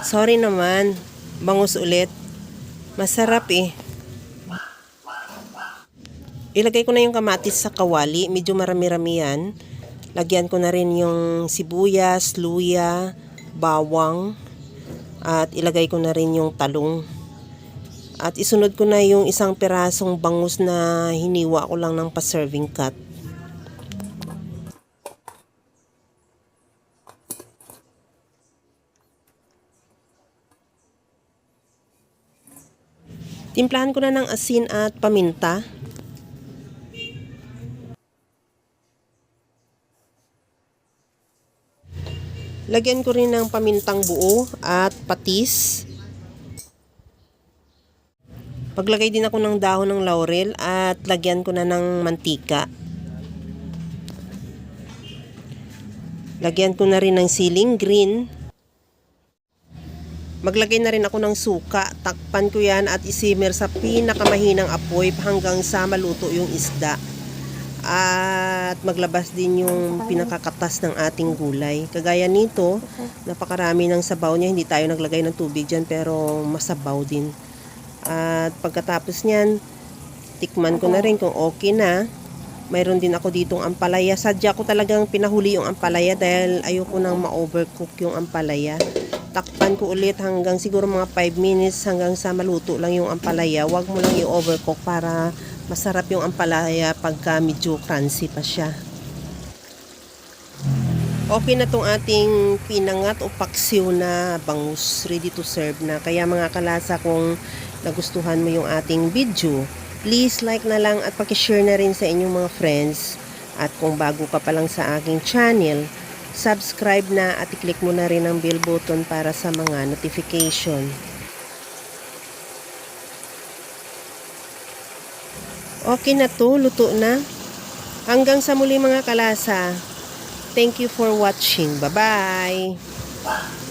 Sorry naman. Bangus ulit. Masarap eh. Ilagay ko na yung kamatis sa kawali. Medyo marami-rami yan. Lagyan ko na rin yung sibuyas, luya, bawang. At ilagay ko na rin yung talong. At isunod ko na yung isang pirasong bangus na hiniwa ko lang ng pa-serving cut. Timplahan ko na ng asin at paminta. Lagyan ko rin ng pamintang buo at patis. Paglagay din ako ng dahon ng laurel at lagyan ko na ng mantika. Lagyan ko na rin ng siling green. Maglagay na rin ako ng suka. Takpan ko yan at isimmer sa pinakamahinang apoy hanggang sa maluto yung isda. At maglabas din yung pinakakatas ng ating gulay. Kagaya nito, napakarami ng sabaw niya. Hindi tayo naglagay ng tubig dyan pero masabaw din. At pagkatapos niyan, tikman ko na rin kung okay na. Mayroon din ako ditong ampalaya. Sadya ko talagang pinahuli yung ampalaya dahil ayoko nang ma-overcook yung ampalaya. Takpan ko ulit hanggang siguro mga 5 minutes hanggang sa maluto lang yung ampalaya. Huwag mo lang i-overcook para masarap yung ampalaya pagka medyo crunchy pa siya. Okay na tong ating pinangat o paksiw na bangus. Ready to serve na. Kaya mga kalasa, kung nagustuhan mo yung ating video, please like na lang at pakishare na rin sa inyong mga friends. At kung bago ka pa lang sa aking channel, subscribe na at i-click mo na rin ang bell button para sa mga notification. Okay na to, luto na. Hanggang sa muli mga kalasa. Thank you for watching. Bye-bye!